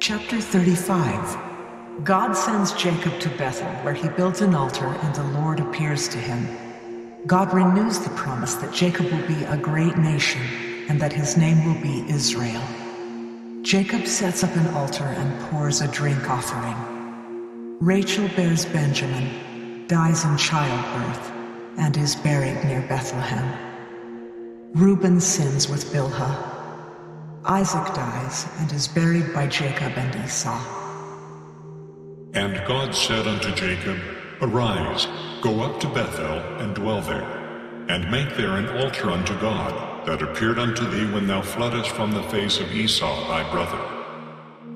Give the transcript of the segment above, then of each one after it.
Chapter 35. God sends Jacob to Bethel, where he builds an altar, and the Lord appears to him. God renews the promise that Jacob will be a great nation, and that his name will be Israel. Jacob sets up an altar and pours a drink offering. Rachel bears Benjamin, dies in childbirth, and is buried near Bethlehem. Reuben sins with Bilhah. Isaac dies and is buried by Jacob and Esau. And God said unto Jacob, Arise, go up to Bethel, and dwell there, and make there an altar unto God, that appeared unto thee when thou floodest from the face of Esau thy brother.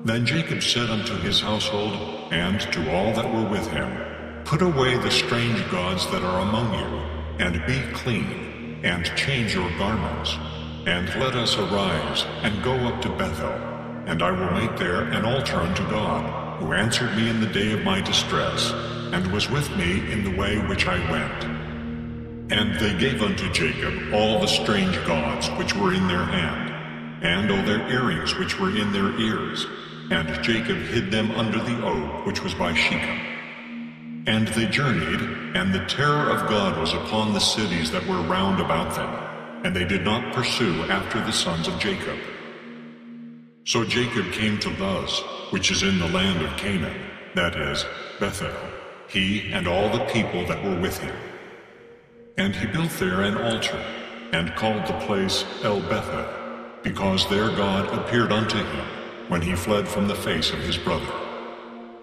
Then Jacob said unto his household, and to all that were with him, Put away the strange gods that are among you, and be clean, and change your garments. And let us arise, and go up to Bethel, and I will make there an altar unto God, who answered me in the day of my distress, and was with me in the way which I went. And they gave unto Jacob all the strange gods which were in their hand, and all their earrings which were in their ears, and Jacob hid them under the oak which was by Shechem. And they journeyed, and the terror of God was upon the cities that were round about them, and they did not pursue after the sons of Jacob. So Jacob came to Luz, which is in the land of Canaan, that is, Bethel, he and all the people that were with him. And he built there an altar, and called the place El Bethel, because there God appeared unto him, when he fled from the face of his brother.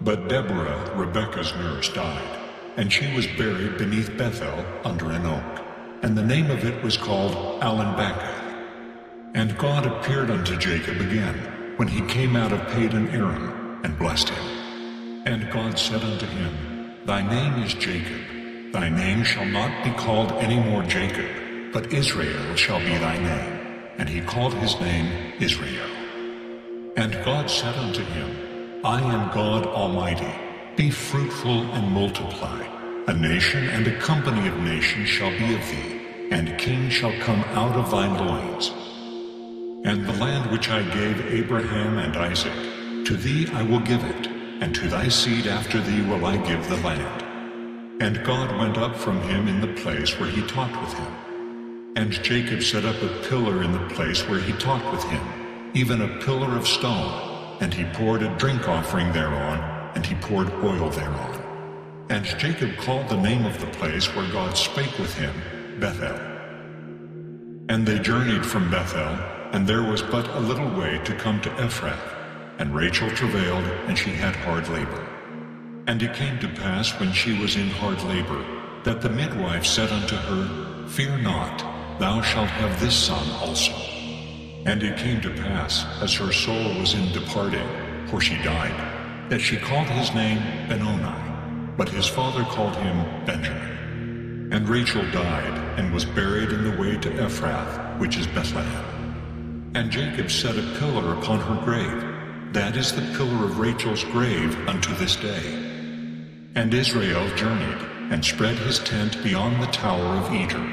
But Deborah, Rebekah's nurse, died, and she was buried beneath Bethel under an oak. And the name of it was called Allen-Bacath. And God appeared unto Jacob again, when he came out of Padan Aram, and blessed him. And God said unto him, Thy name is Jacob. Thy name shall not be called any more Jacob, but Israel shall be thy name. And he called his name Israel. And God said unto him, I am God Almighty. Be fruitful and multiply. A nation and a company of nations shall be of thee, and kings shall come out of thy loins. And the land which I gave Abraham and Isaac, to thee I will give it, and to thy seed after thee will I give the land. And God went up from him in the place where he talked with him. And Jacob set up a pillar in the place where he talked with him, even a pillar of stone, and he poured a drink offering thereon, and he poured oil thereon. And Jacob called the name of the place where God spake with him, Bethel. And they journeyed from Bethel, and there was but a little way to come to Ephrath. And Rachel travailed, and she had hard labor. And it came to pass, when she was in hard labor, that the midwife said unto her, Fear not, thou shalt have this son also. And it came to pass, as her soul was in departing, for she died, that she called his name Benoni. But his father called him Benjamin. And Rachel died, and was buried in the way to Ephrath, which is Bethlehem. And Jacob set a pillar upon her grave. That is the pillar of Rachel's grave unto this day. And Israel journeyed, and spread his tent beyond the tower of Eder.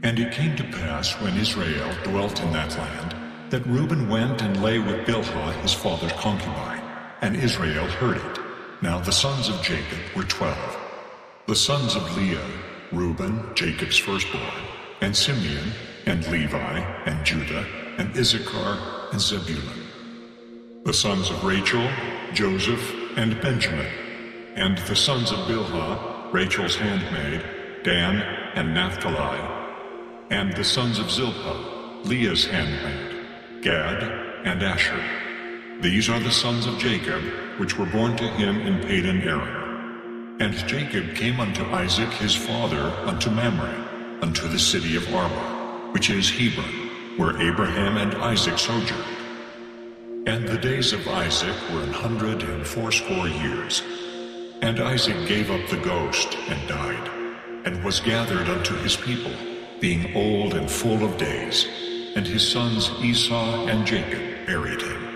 And it came to pass, when Israel dwelt in that land, that Reuben went and lay with Bilhah his father's concubine, and Israel heard it. Now the sons of Jacob were 12. The sons of Leah, Reuben, Jacob's firstborn, and Simeon, and Levi, and Judah, and Issachar, and Zebulun. The sons of Rachel, Joseph, and Benjamin. And the sons of Bilhah, Rachel's handmaid, Dan, and Naphtali. And the sons of Zilpah, Leah's handmaid, Gad, and Asher. These are the sons of Jacob, which were born to him in Padan Aram. And Jacob came unto Isaac his father unto Mamre, unto the city of Arba, which is Hebron, where Abraham and Isaac sojourned. And the days of Isaac were 180 years. And Isaac gave up the ghost, and died, and was gathered unto his people, being old and full of days. And his sons Esau and Jacob buried him.